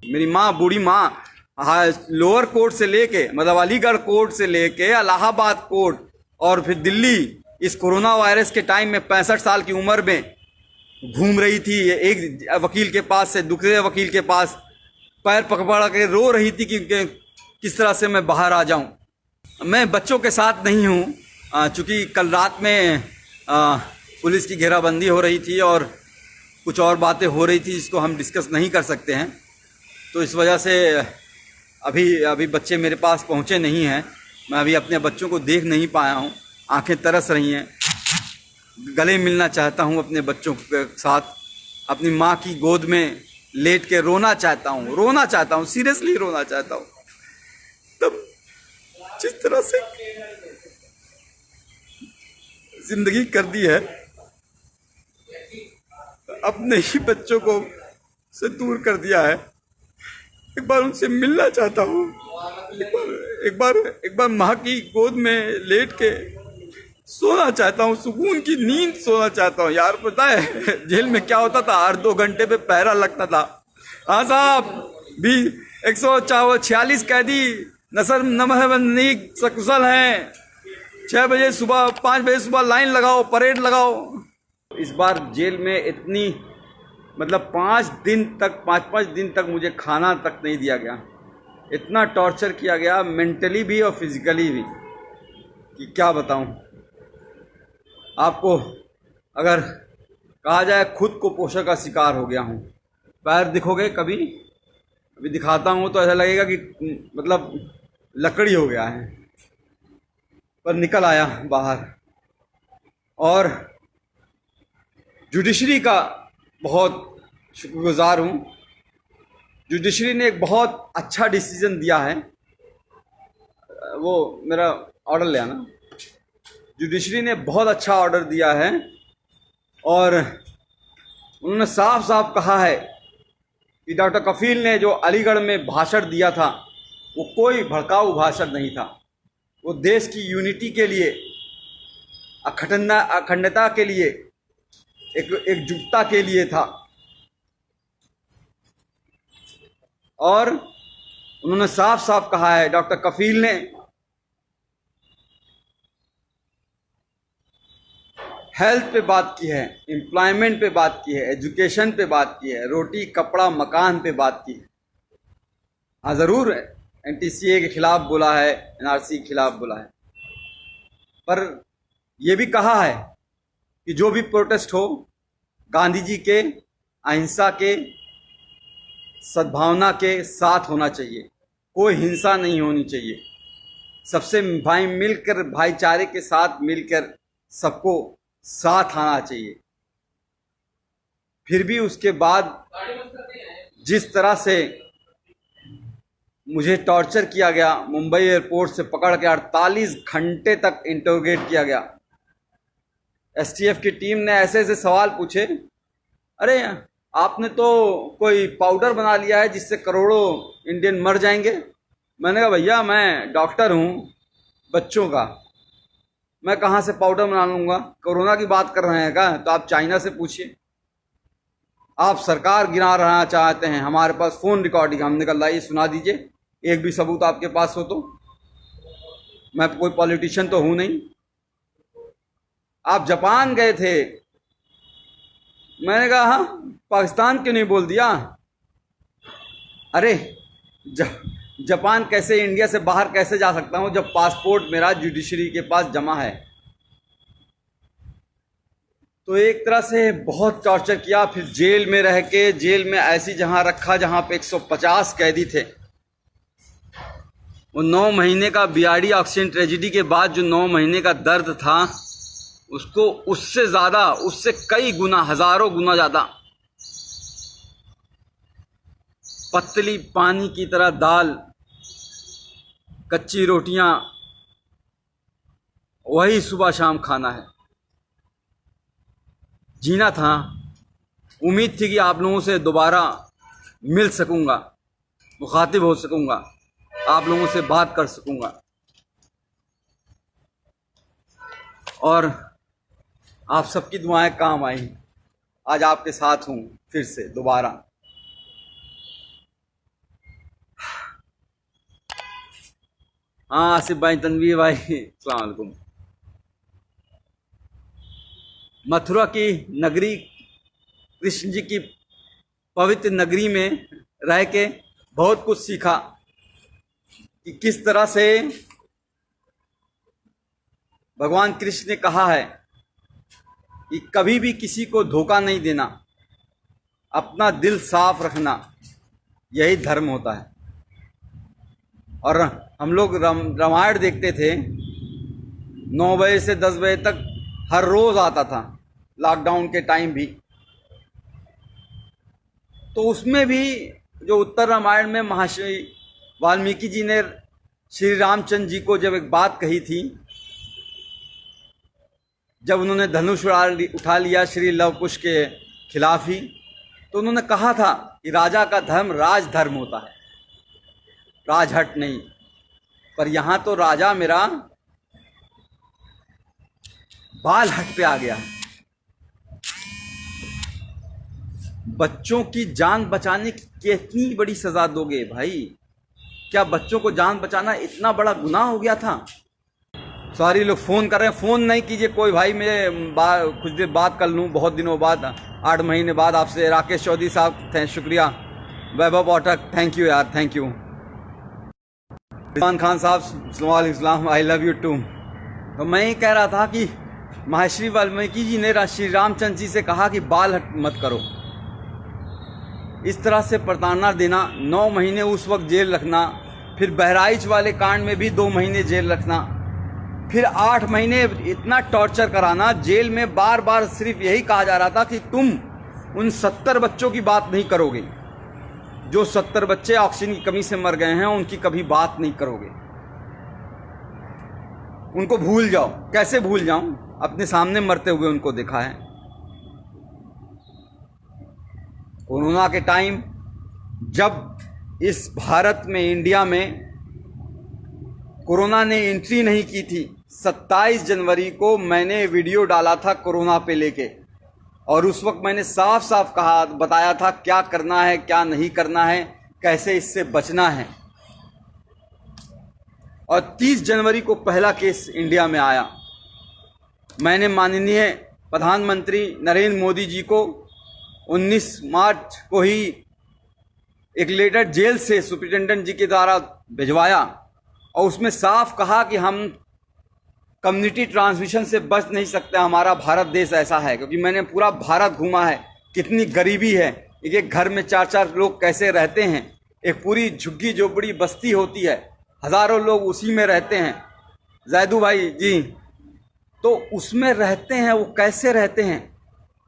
मेरी माँ, बूढ़ी माँ, हाँ, लोअर कोर्ट से लेके मतलब अलीगढ़ कोर्ट से लेके इलाहाबाद कोर्ट और फिर दिल्ली, इस कोरोना वायरस के टाइम में 65 साल की उम्र में घूम रही थी, एक वकील के पास से दूसरे वकील के पास पैर पकड़ के रो रही थी कि किस तरह से मैं बाहर आ जाऊं। मैं बच्चों के साथ नहीं हूं, चूँकि कल रात में पुलिस की घेराबंदी हो रही थी और कुछ और बातें हो रही थी जिसको हम डिस्कस नहीं कर सकते हैं, तो इस वजह से अभी बच्चे मेरे पास पहुंचे नहीं हैं। मैं अभी अपने बच्चों को देख नहीं पाया हूं, आंखें तरस रही हैं। गले मिलना चाहता हूं अपने बच्चों के साथ, अपनी माँ की गोद में लेट के रोना चाहता हूं, सीरियसली रोना चाहता हूं। तब जिस तरह से जिंदगी कर दी है, अपने ही बच्चों को से दूर कर दिया है। एक बार उनसे मिलना चाहता हूँ, एक बार माँ की गोद में लेट के सोना चाहता हूँ, सुकून की नींद सोना चाहता हूँ। यार पता है जेल में क्या होता था, 8-2 घंटे पे पहरा लगता था। हाँ साहब, भी 146 कैदी नसर नमहबंदी सकुशल हैं, 6 बजे सुबह 5 बजे सुबह लाइन लगाओ, परेड लगाओ। इस बार जेल में इतनी मतलब 5 दिन तक मुझे खाना तक नहीं दिया गया। इतना टॉर्चर किया गया, मेंटली भी और फिजिकली भी, कि क्या बताऊं आपको। अगर कहा जाए खुद को पोषण का शिकार हो गया हूं। पैर दिखोगे कभी, अभी दिखाता हूं तो ऐसा लगेगा कि मतलब लकड़ी हो गया है, पर निकल आया बाहर। और जुडिशरी का बहुत शुक्रगुजार हूँ। जुडिशरी ने एक बहुत अच्छा डिसीजन दिया है। वो मेरा ऑर्डर ले आना। जुडिशरी ने बहुत अच्छा ऑर्डर दिया है और उन्होंने साफ साफ कहा है कि डॉक्टर कफील ने जो अलीगढ़ में भाषण दिया था वो कोई भड़काऊ भाषण नहीं था। वो देश की यूनिटी के लिए, अखंडता के लिए, एकजुटता के लिए था। और उन्होंने साफ साफ कहा है, डॉक्टर कफील ने हेल्थ पे बात की है, एम्प्लॉयमेंट पे बात की है, एजुकेशन पे बात की है, रोटी कपड़ा मकान पे बात की है। हाँ ज़रूर एनटीसीए के खिलाफ बोला है, एनआरसी के खिलाफ बोला है, पर यह भी कहा है कि जो भी प्रोटेस्ट हो गांधी जी के अहिंसा के, सद्भावना के साथ होना चाहिए, कोई हिंसा नहीं होनी चाहिए। सबसे मिलकर भाईचारे के साथ मिलकर सबको साथ आना चाहिए। फिर भी उसके बाद जिस तरह से मुझे टॉर्चर किया गया, मुंबई एयरपोर्ट से पकड़ के 48 घंटे तक इंटरोगेट किया गया। एसटीएफ की टीम ने ऐसे ऐसे सवाल पूछे, अरे आपने तो कोई पाउडर बना लिया है जिससे करोड़ों इंडियन मर जाएंगे। मैंने कहा भैया मैं डॉक्टर हूँ बच्चों का, मैं कहाँ से पाउडर बना लूँगा। कोरोना की बात कर रहे हैं क्या, तो आप चाइना से पूछिए। आप सरकार गिरा रहना चाहते हैं, हमारे पास फ़ोन रिकॉर्डिंग, हमने कहा लाइए सुना दीजिए, एक भी सबूत आपके पास हो तो। मैं कोई पॉलिटिशियन तो हूँ नहीं। आप जापान गए थे, मैंने कहा हाँ, पाकिस्तान क्यों नहीं बोल दिया। अरे जापान कैसे, इंडिया से बाहर कैसे जा सकता हूं जब पासपोर्ट मेरा जुडिशरी के पास जमा है। तो एक तरह से बहुत टॉर्चर किया। फिर जेल में रह के, जेल में ऐसी जहां रखा जहां पे 150 कैदी थे। वो 9 महीने का बीआरडी ऑक्सीजन ट्रेजिडी के बाद जो 9 महीने का दर्द था, उसको उससे ज़्यादा, उससे कई गुना, हज़ारों गुना ज़्यादा पतली पानी की तरह दाल, कच्ची रोटियां, वही सुबह शाम खाना है। जीना था। उम्मीद थी कि आप लोगों से दोबारा मिल सकूंगा, मुखातिब हो सकूंगा, आप लोगों से बात कर सकूंगा। और आप सबकी दुआएं काम आई। आज आपके साथ हूँ फिर से दोबारा। हाँ आसिफ भाई, तनवीर भाई, अस्सलाम वालेकुम। मथुरा की नगरी, कृष्ण जी की पवित्र नगरी में रह के बहुत कुछ सीखा कि किस तरह से भगवान कृष्ण ने कहा है कि कभी भी किसी को धोखा नहीं देना, अपना दिल साफ रखना, यही धर्म होता है। और हम लोग रामायण देखते थे 9 बजे से 10 बजे तक, हर रोज आता था, लॉकडाउन के टाइम भी। तो उसमें भी जो उत्तर रामायण में महर्षि वाल्मीकि जी ने श्री रामचंद्र जी को जब एक बात कही थी, जब उन्होंने धनुष उठा लिया श्री लव कुश के खिलाफ ही, तो उन्होंने कहा था कि राजा का धर्म राजधर्म होता है, राजहट नहीं। पर यहाँ तो राजा मेरा बाल हट पे आ गया है। बच्चों की जान बचाने की कितनी बड़ी सजा दोगे भाई? क्या बच्चों को जान बचाना इतना बड़ा गुनाह हो गया था? सारे लोग फ़ोन कर रहे हैं, फ़ोन नहीं कीजिए कोई भाई, मैं कुछ देर बात कर लूँ, बहुत दिनों बाद, 8 महीने बाद आपसे। राकेश चौधरी साहब शुक्रिया, वैभव पाठक थैंक यू यार, थैंक यू। इरफान खान साहब वालेकुम, आई लव यू टू। तो मैं ये कह रहा था कि महर्षि वाल्मीकि जी ने श्री रामचंद्र जी से कहा कि बाल हट मत करो। इस तरह से प्रताड़ना देना, 9 महीने उस वक्त जेल रखना, फिर बहराइच वाले कांड में भी 2 महीने जेल रखना, फिर 8 महीने इतना टॉर्चर कराना जेल में। बार बार सिर्फ यही कहा जा रहा था कि तुम उन 70 बच्चों की बात नहीं करोगे, जो 70 बच्चे ऑक्सीजन की कमी से मर गए हैं, उनकी कभी बात नहीं करोगे, उनको भूल जाओ। कैसे भूल जाऊं? अपने सामने मरते हुए उनको देखा है। कोरोना के टाइम जब इस भारत में, इंडिया में कोरोना ने एंट्री नहीं की थी, 27 जनवरी को मैंने वीडियो डाला था कोरोना पे लेके, और उस वक्त मैंने साफ साफ कहा, बताया था क्या करना है, क्या नहीं करना है, कैसे इससे बचना है। और 30 जनवरी को पहला केस इंडिया में आया। मैंने माननीय प्रधानमंत्री नरेंद्र मोदी जी को 19 मार्च को ही एक लेटर जेल से सुप्रिंटेंडेंट जी के द्वारा भिजवाया, और उसमें साफ कहा कि हम कम्युनिटी ट्रांसमिशन से बच नहीं सकते, हमारा भारत देश ऐसा है। क्योंकि मैंने पूरा भारत घूमा है, कितनी गरीबी है, एक एक घर में 4-4 लोग कैसे रहते हैं, एक पूरी झुग्गी झोपड़ी बस्ती होती है, हज़ारों लोग उसी में रहते हैं। जैदू भाई जी, तो उसमें रहते हैं, वो कैसे रहते हैं,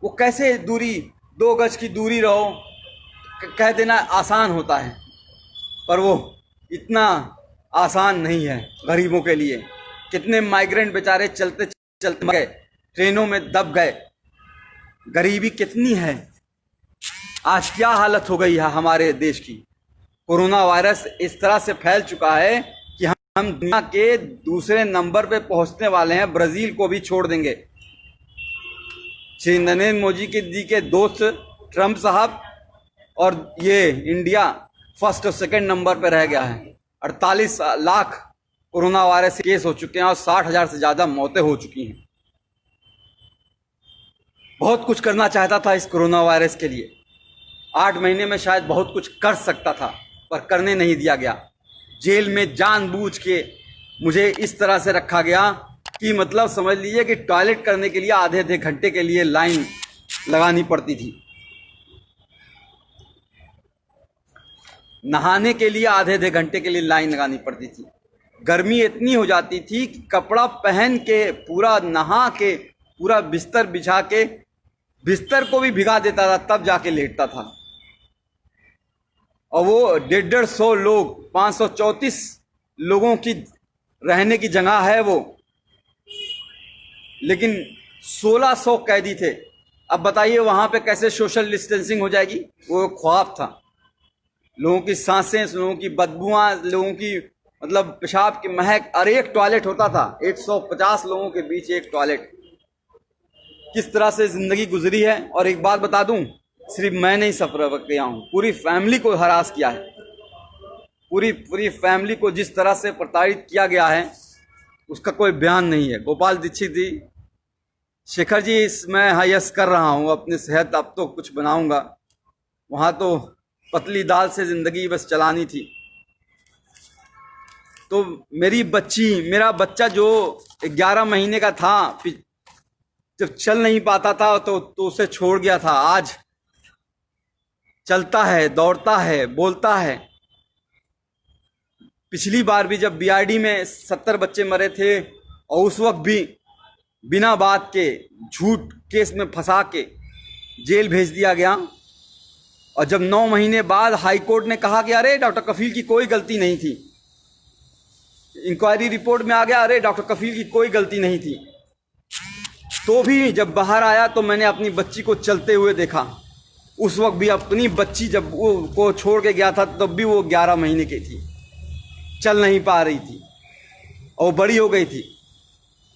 वो कैसे दूरी, 2 गज की दूरी रहो, कह देना आसान होता है, पर वो इतना आसान नहीं है गरीबों के लिए। कितने माइग्रेंट बेचारे चलते चलते गए, ट्रेनों में दब गए। गरीबी कितनी है, आज क्या हालत हो गई है हमारे देश की। कोरोना वायरस इस तरह से फैल चुका है कि हम दुनिया के दूसरे नंबर पे पहुंचने वाले हैं, ब्राजील को भी छोड़ देंगे। श्री नरेंद्र मोदी जी के दोस्त ट्रंप साहब, और ये इंडिया फर्स्ट और सेकंड नंबर पे रह गया है। 48 लाख कोरोना वायरस केस हो चुके हैं और 60,000 से ज़्यादा मौतें हो चुकी हैं। बहुत कुछ करना चाहता था इस कोरोना वायरस के लिए, 8 महीने में शायद बहुत कुछ कर सकता था, पर करने नहीं दिया गया। जेल में जानबूझ के मुझे इस तरह से रखा गया कि मतलब समझ लीजिए कि टॉयलेट करने के लिए आधे घंटे के लिए लाइन लगानी पड़ती थी, नहाने के लिए आधे घंटे के लिए लाइन लगानी पड़ती थी। गर्मी इतनी हो जाती थी कि कपड़ा पहन के, पूरा नहा के, पूरा बिस्तर बिछा के, बिस्तर को भी भिगा देता था, तब जाके लेटता था। और वो 150 लोग, 534 लोगों की रहने की जगह है वो, लेकिन 1600 कैदी थे। अब बताइए वहां पे कैसे सोशल डिस्टेंसिंग हो जाएगी? वो ख्वाब था। लोगों की सांसें, लोगों की बदबुआं, लोगों की मतलब पेशाब की महक, और एक टॉयलेट होता था, 150 लोगों के बीच एक टॉयलेट। किस तरह से जिंदगी गुजरी है। और एक बात बता दूं, सिर्फ मैं नहीं सफर किया हूं, पूरी फैमिली को हरास किया है, पूरी पूरी फैमिली को जिस तरह से प्रताड़ित किया गया है उसका कोई बयान नहीं है। गोपाल दीक्षित जी, शेखर जी, मैं हायस कर रहा हूँ अपनी सेहत, अब तो कुछ बनाऊंगा। वहाँ तो पतली दाल से ज़िंदगी बस चलानी थी। तो मेरा बच्चा जो 11 महीने का था, जब चल नहीं पाता था तो उसे छोड़ गया था, आज चलता है, दौड़ता है, बोलता है। पिछली बार भी जब बीआरडी में 70 बच्चे मरे थे और उस वक्त भी बिना बात के झूठ केस में फंसा के जेल भेज दिया गया, और जब 9 महीने बाद हाई कोर्ट ने कहा कि अरे डॉक्टर कफील की कोई गलती नहीं थी, इंक्वायरी रिपोर्ट में आ गया अरे डॉक्टर कफील की कोई गलती नहीं थी, तो भी जब बाहर आया तो मैंने अपनी बच्ची को चलते हुए देखा। उस वक्त भी अपनी बच्ची जब वो को छोड़ के गया था तब भी वो 11 महीने की थी, चल नहीं पा रही थी और बड़ी हो गई थी।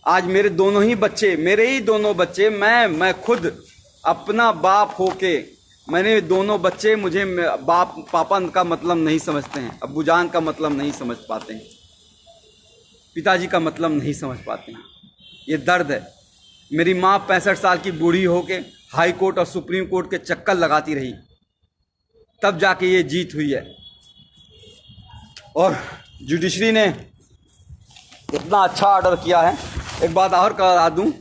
आज मेरे दोनों ही बच्चे, मेरे ही दोनों बच्चे, मैं खुद अपना बाप होके, मैंने दोनों बच्चे, मुझे बाप पापा का मतलब नहीं समझते हैं, अब्बू जान का मतलब नहीं समझ पाते हैं, पिताजी का मतलब नहीं समझ पाते हैं। ये दर्द है। मेरी माँ 65 साल की बूढ़ी होके हाई कोर्ट और सुप्रीम कोर्ट के चक्कर लगाती रही, तब जाके ये जीत हुई है। और जुडिशरी ने इतना अच्छा ऑर्डर किया है। एक बात और करा दूं,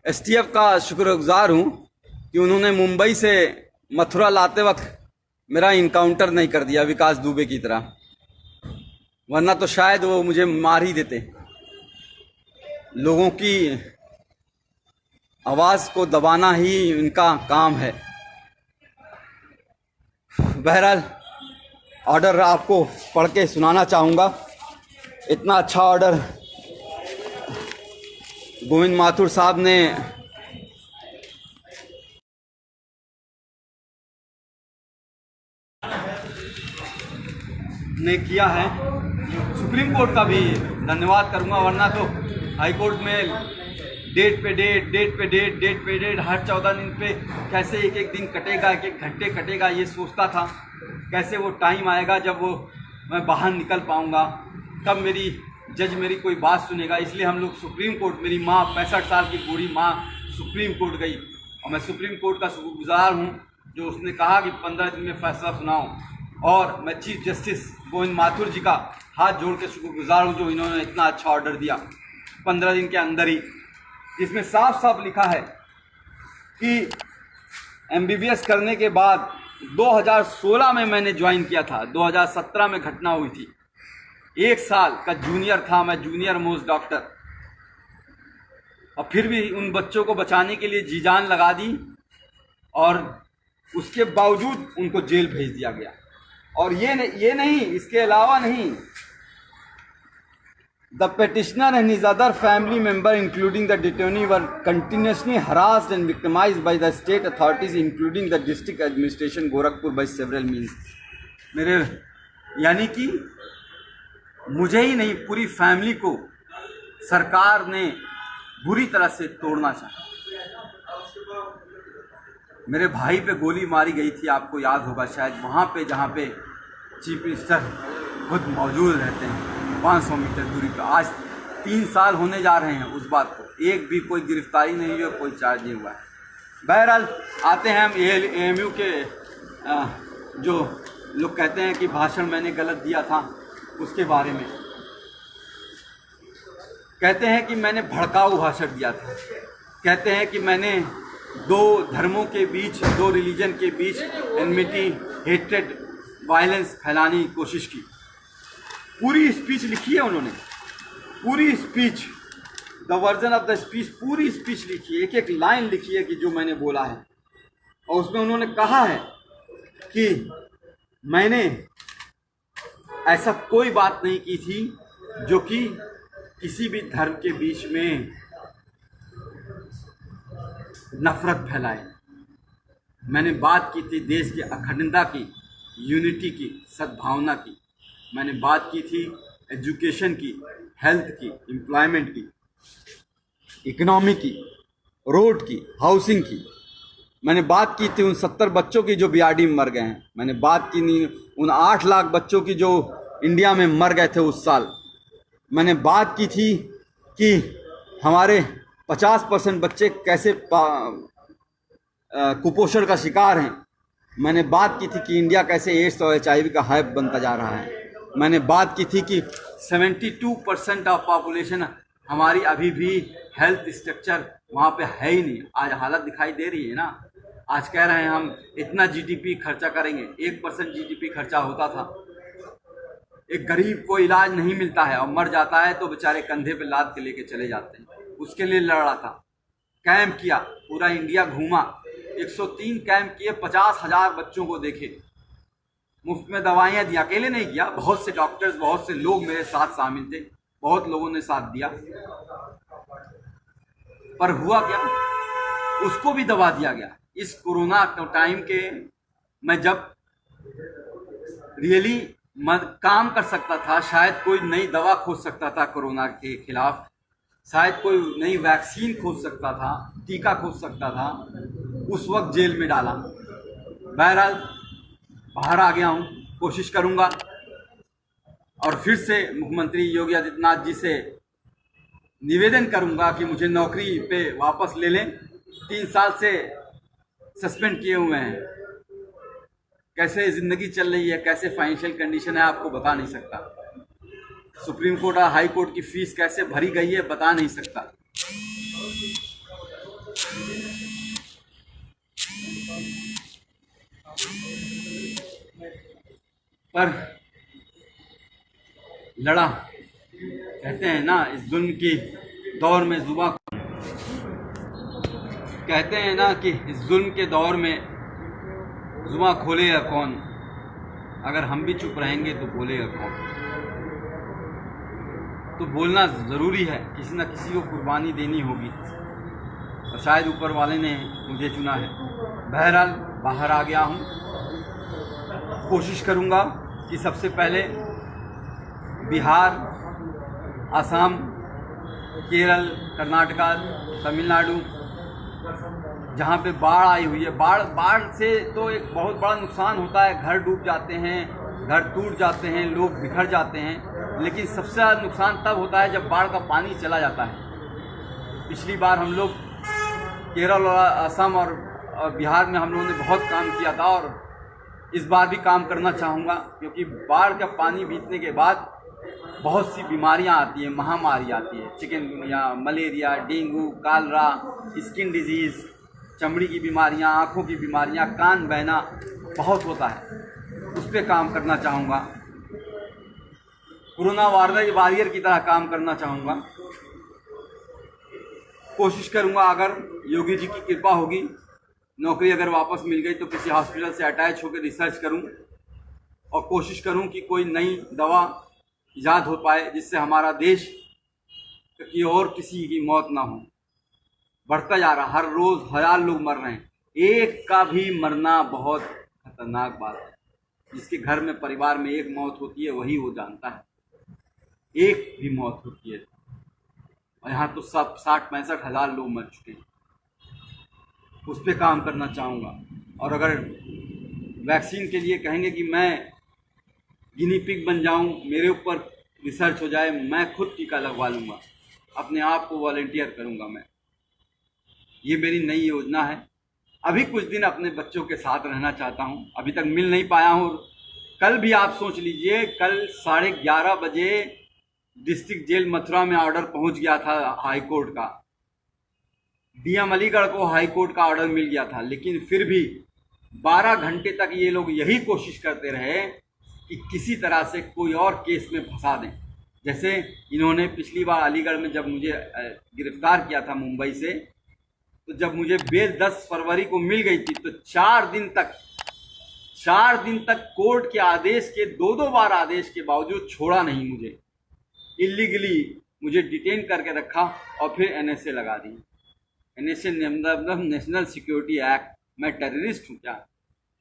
एसटीएफ का शुक्रगुजार हूं कि उन्होंने मुंबई से मथुरा लाते वक्त मेरा इनकाउंटर नहीं कर दिया विकास दुबे की तरह, वरना तो शायद वो मुझे मार ही देते। लोगों की आवाज़ को दबाना ही इनका काम है। बहरहाल ऑर्डर आपको पढ़ के सुनाना चाहूँगा। इतना अच्छा ऑर्डर गोविंद माथुर साहब ने किया है। सुप्रीम कोर्ट का भी धन्यवाद करूंगा, वरना तो हाई कोर्ट में डेट पे डेट हर 14 दिन पे कैसे एक एक दिन कटेगा, एक एक घंटे कटेगा, ये सोचता था कैसे वो टाइम आएगा जब मैं बाहर निकल पाऊंगा, कब मेरी जज मेरी कोई बात सुनेगा। इसलिए हम लोग सुप्रीम कोर्ट, मेरी माँ 65 साल की बूढ़ी माँ सुप्रीम कोर्ट गई और मैं सुप्रीम कोर्ट का शुक्रगुजार हूँ जो उसने कहा कि 15 दिन में फैसला सुनाओ। और मैं चीफ जस्टिस गोविंद माथुर जी का हाथ जोड़ के शुक्रगुजार हूँ जो इन्होंने इतना अच्छा ऑर्डर दिया 15 दिन के अंदर ही, जिसमें साफ साफ लिखा है कि MBBS करने के बाद 2016 में मैंने ज्वाइन किया था, 2017 में घटना हुई थी, 1 साल का जूनियर था मैं, जूनियर मोस्ट डॉक्टर, और फिर भी उन बच्चों को बचाने के लिए जी जान लगा दी और उसके बावजूद उनको जेल भेज दिया गया। और ये नहीं, इसके अलावा नहीं, The petitioner and his other family member, including the detainee, were continuously harassed and victimized by the state authorities, including the district administration Gorakhpur, by several means. मेरे यानी कि मुझे ही नहीं, पूरी फैमिली को सरकार ने बुरी तरह से तोड़ना चाहा। मेरे भाई पे गोली मारी गई थी, आपको याद होगा शायद, वहाँ पे जहाँ पे चीफ मिनिस्टर खुद मौजूद रहते हैं 500 मीटर दूरी पर। आज 3 साल होने जा रहे हैं उस बात को, एक भी कोई गिरफ्तारी नहीं हुई और कोई चार्ज नहीं हुआ है। बहरहाल आते हैं हम AMU के जो लोग कहते हैं कि भाषण मैंने गलत दिया था उसके बारे में। कहते हैं कि मैंने भड़काऊ भाषण दिया था, कहते हैं कि मैंने 2 धर्मों के बीच, 2 रिलीजन के बीच एनमिटी, हेट्रेड, वायलेंस फैलाने की कोशिश की। पूरी स्पीच लिखी है उन्होंने, पूरी speech, the version of the speech, पूरी स्पीच लिखी है, एक एक लाइन लिखी है कि जो मैंने बोला है। और उसमें उन्होंने कहा है कि मैंने ऐसा कोई बात नहीं की थी जो कि किसी भी धर्म के बीच में नफरत फैलाए। मैंने बात की थी देश की अखंडता की, यूनिटी की, सद्भावना की। मैंने बात की थी एजुकेशन की, हेल्थ की, एम्प्लॉयमेंट की, इकोनॉमी की, रोड की, हाउसिंग की। मैंने बात की थी उन 70 बच्चों की जो बीआरडी में मर गए हैं। मैंने बात की नहीं उन 8 लाख बच्चों की जो इंडिया में मर गए थे उस साल। मैंने बात की थी कि हमारे 50% बच्चे कैसे कुपोषण का शिकार हैं। मैंने बात की थी कि इंडिया कैसे एड्स और HIV का हब बनता जा रहा है। मैंने बात की थी कि 72% ऑफ पॉपुलेशन हमारी अभी भी हेल्थ स्ट्रक्चर वहाँ पे है ही नहीं। आज हालत दिखाई दे रही है ना। आज कह रहे हैं हम इतना GDP खर्चा करेंगे, 1% GDP खर्चा होता था। एक गरीब को इलाज नहीं मिलता है और मर जाता है तो बेचारे कंधे पे लाद के लेके चले जाते हैं। उसके लिए लड़ा था, कैंप किया, पूरा इंडिया घूमा, 103 कैंप किए, 50,000 बच्चों को देखे, मुफ्त में दवाइयाँ दी। अकेले नहीं किया, बहुत से डॉक्टर्स, बहुत से लोग मेरे साथ शामिल थे, बहुत लोगों ने साथ दिया। पर हुआ क्या, उसको भी दबा दिया गया। इस कोरोना टाइम के मैं जब रियली काम कर सकता था, शायद कोई नई दवा खोज सकता था कोरोना के खिलाफ, शायद कोई नई वैक्सीन खोज सकता था, टीका खोज सकता था, उस वक्त जेल में डाला। बहरहाल बाहर आ गया हूँ, कोशिश करूँगा और फिर से मुख्यमंत्री योगी आदित्यनाथ जी से निवेदन करूँगा कि मुझे नौकरी पे वापस ले लें। 3 साल से सस्पेंड किए हुए हैं। कैसे ज़िंदगी चल रही है, कैसे फाइनेंशियल कंडीशन है, आपको बता नहीं सकता। सुप्रीम कोर्ट और हाई कोर्ट की फीस कैसे भरी गई है, बता नहीं सकता। पर लड़ा, कहते हैं ना इस जुल्म की दौर में जुबां, कहते हैं ना कि इस जुल्म के दौर में जुबां खोलेगा कौन। अगर हम भी चुप रहेंगे तो बोलेगा कौन। तो बोलना ज़रूरी है, किसी न किसी को कुर्बानी देनी होगी और शायद ऊपर वाले ने मुझे चुना है। बहरहाल बाहर आ गया हूँ, कोशिश करूँगा कि सबसे पहले बिहार, असम, केरल, कर्नाटका, तमिलनाडु, जहाँ पे बाढ़ आई हुई है, बाढ़ से तो एक बहुत बड़ा नुकसान होता है। घर डूब जाते हैं, घर टूट जाते हैं, लोग बिखर जाते हैं। लेकिन सबसे ज़्यादा नुकसान तब होता है जब बाढ़ का पानी चला जाता है। पिछली बार हम लोग केरल और असम और बिहार में हम लोगों ने बहुत काम किया था और इस बार भी काम करना चाहूँगा, क्योंकि बाढ़ का पानी बीतने के बाद बहुत सी बीमारियां आती हैं, महामारी आती है। Chikungunya, malaria, dengue, Kalra, skin disease, चमड़ी की बीमारियां, आँखों की बीमारियां, कान बहना बहुत होता है। उस पर काम करना चाहूँगा। कोरोना वॉरियर की तरह काम करना चाहूँगा। कोशिश करूँगा, अगर योगी जी की कृपा होगी, नौकरी अगर वापस मिल गई तो किसी हॉस्पिटल से अटैच होकर रिसर्च करूँ और कोशिश करूँ कि कोई नई दवा ईजाद हो पाए जिससे हमारा देश की और किसी की मौत ना हो। बढ़ता जा रहा, हर रोज़ 1000 लोग मर रहे हैं। एक का भी मरना बहुत खतरनाक बात है। जिसके घर में, परिवार में एक मौत होती है वही वो जानता है, एक भी मौत होती है। और यहाँ तो सब 60-65 हज़ार लोग मर चुके हैं। उस पर काम करना चाहूँगा। और अगर वैक्सीन के लिए कहेंगे कि मैं गिनी पिग बन जाऊं, मेरे ऊपर रिसर्च हो जाए, मैं खुद टीका लगवा लूँगा, अपने आप को वॉलंटियर करूँगा मैं। ये मेरी नई योजना है। अभी कुछ दिन अपने बच्चों के साथ रहना चाहता हूँ, अभी तक मिल नहीं पाया हूँ। कल भी आप सोच लीजिए, कल 11:30 बजे डिस्ट्रिक्ट जेल मथुरा में ऑर्डर पहुँच गया था हाई कोर्ट का। DM अलीगढ़ को हाई कोर्ट का ऑर्डर मिल गया था, लेकिन फिर भी 12 घंटे तक ये लोग यही कोशिश करते रहे कि किसी तरह से कोई और केस में फंसा दें। जैसे इन्होंने पिछली बार अलीगढ़ में जब मुझे गिरफ्तार किया था मुंबई से, तो जब मुझे बेल 10 फरवरी को मिल गई थी तो 4 दिन तक कोर्ट के आदेश के 2-2 बार आदेश के बावजूद छोड़ा नहीं मुझे। इलीगली मुझे डिटेन करके रखा और फिर NSA लगा दी। NSA मतलब नेशनल सिक्योरिटी एक्ट। मैं टेररिस्ट हूँ क्या?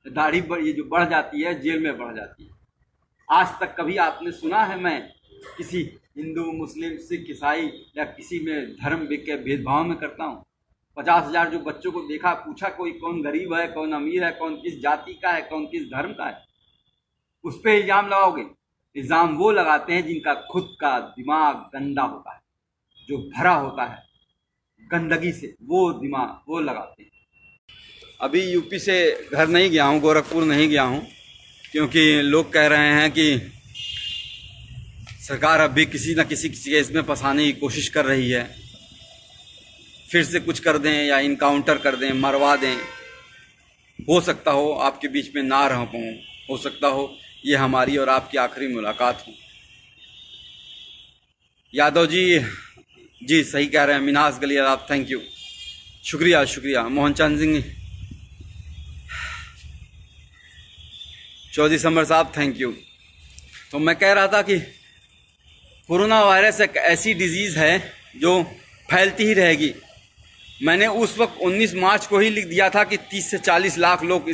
दाढ़ी ये जो बढ़ जाती है, जेल में बढ़ जाती है। आज तक कभी आपने सुना है मैं किसी हिंदू, मुस्लिम, सिख, ईसाई या किसी में धर्म के भेदभाव में करता हूँ? 50,000 जो बच्चों को देखा, पूछा कोई कौन गरीब है, कौन अमीर है, कौन किस जाति का है, कौन किस धर्म का है? उस पर इल्ज़ाम लगाओगे? इल्ज़ाम वो लगाते हैं जिनका खुद का दिमाग गंदा होता है, जो भरा होता है गंदगी से, वो दिमाग वो लगाते हैं। अभी यूपी से घर नहीं गया हूँ, गोरखपुर नहीं गया हूँ, क्योंकि लोग कह रहे हैं कि सरकार अब भी किसी न किसी केस में फंसाने की कोशिश कर रही है, फिर से कुछ कर दें या इनकाउंटर कर दें, मरवा दें। हो सकता हो आपके बीच में ना रह पाऊँ, हो सकता हो ये हमारी और आपकी आखिरी मुलाकात हो। यादव जी सही कह रहे हैं, मिनास गलियार आप, थैंक यू, शुक्रिया। मोहन चंद सिंह चौधरी समर साहब, थैंक यू। तो मैं कह रहा था कि कोरोना वायरस एक ऐसी डिजीज़ है जो फैलती ही रहेगी। मैंने उस वक्त 19 मार्च को ही लिख दिया था कि 30 से 40 लाख लोग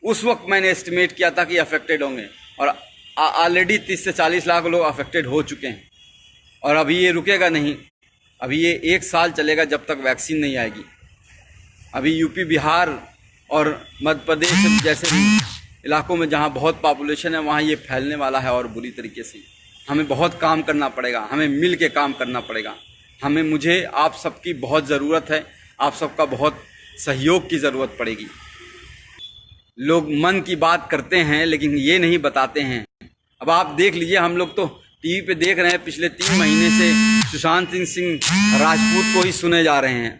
उस वक्त मैंने एस्टिमेट किया था कि अफेक्टेड होंगे, और ऑलरेडी 30 से 40 लाख लोग अफेक्टेड हो चुके हैं। और अभी ये रुकेगा नहीं, अभी ये 1 साल चलेगा जब तक वैक्सीन नहीं आएगी। अभी यूपी, बिहार और मध्य प्रदेश जैसे इलाकों में जहाँ बहुत पॉपुलेशन है वहाँ ये फैलने वाला है, और बुरी तरीके से। हमें बहुत काम करना पड़ेगा, हमें मिल के काम करना पड़ेगा। मुझे आप सबकी बहुत ज़रूरत है, आप सबका बहुत सहयोग की ज़रूरत पड़ेगी। लोग मन की बात करते हैं लेकिन ये नहीं बताते हैं। अब आप देख लीजिए, हम लोग तो टीवी पे देख रहे हैं, पिछले 3 महीने से सुशांत सिंह राजपूत को ही सुने जा रहे हैं।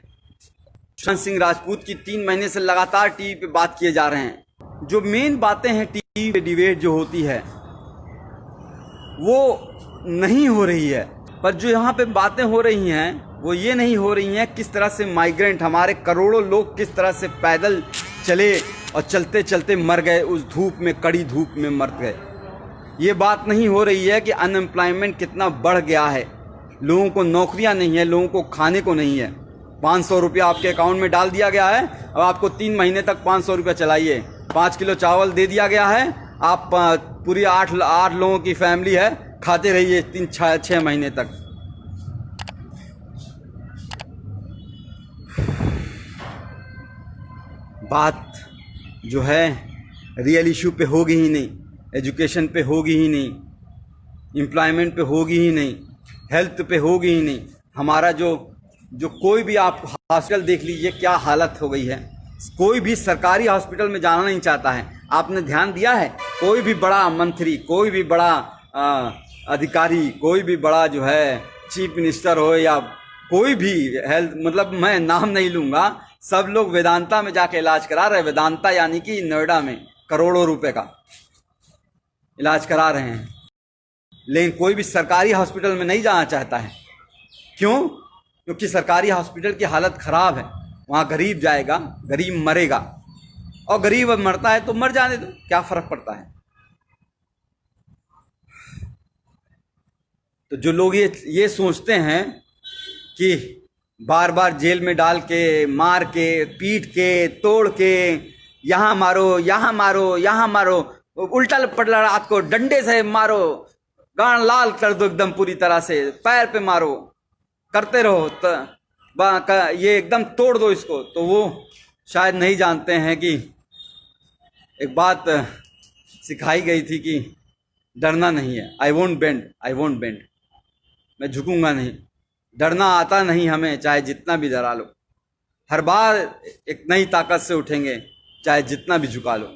सुशांत सिंह राजपूत की 3 महीने से लगातार टीवी पे बात किए जा रहे हैं। जो मेन बातें हैं टीवी पे डिबेट जो होती है वो नहीं हो रही है, पर जो यहाँ पे बातें हो रही हैं वो ये नहीं हो रही हैं किस तरह से माइग्रेंट, हमारे करोड़ों लोग किस तरह से पैदल चले और चलते चलते मर गए, उस धूप में, कड़ी धूप में मर गए। ये बात नहीं हो रही है कि अनएम्प्लॉयमेंट कितना बढ़ गया है, लोगों को नौकरियां नहीं है, लोगों को खाने को नहीं है। 500 रुपया आपके अकाउंट में डाल दिया गया है, अब आपको 3 महीने तक 500 रुपया चलाइए। 5 किलो चावल दे दिया गया है, आप पूरी 8 लोगों की फैमिली है, खाते रहिए 3-6 महीने तक। बात जो है रियल इशू पे होगी ही नहीं, एजुकेशन पे होगी ही नहीं, एम्प्लॉयमेंट पे होगी ही नहीं, हेल्थ पे होगी ही नहीं। हमारा जो कोई भी आप हॉस्पिटल देख लीजिए क्या हालत हो गई है, कोई भी सरकारी हॉस्पिटल में जाना नहीं चाहता है। आपने ध्यान दिया है, कोई भी बड़ा मंत्री, कोई भी बड़ा अधिकारी, कोई भी बड़ा जो है चीफ मिनिस्टर हो या कोई भी हेल्थ, मतलब मैं नाम नहीं लूँगा, सब लोग वेदांता में जाके इलाज करा रहे हैं। वेदांता यानी कि नोएडा में करोड़ों रुपए का इलाज करा रहे हैं, लेकिन कोई भी सरकारी हॉस्पिटल में नहीं जाना चाहता है। क्यों? क्योंकि सरकारी हॉस्पिटल की हालत ख़राब है, वहाँ गरीब जाएगा, गरीब मरेगा, और गरीब मरता है तो मर जाने दो, क्या फ़र्क पड़ता है। तो जो लोग ये सोचते हैं कि बार बार जेल में डाल के, मार के, पीट के, तोड़ के, यहाँ मारो, यहाँ मारो, यहाँ मारो, उल्टा पटला रात को डंडे से मारो, गांड लाल कर दो एकदम पूरी तरह से, पैर पे मारो, करते रहो तो ये एकदम तोड़ दो इसको, तो वो शायद नहीं जानते हैं कि एक बात सिखाई गई थी कि डरना नहीं है। आई वोंट बेंड, मैं झुकूंगा नहीं। डरना आता नहीं हमें, चाहे जितना भी डरा लो। हर बार एक नई ताकत से उठेंगे, चाहे जितना भी झुका लो।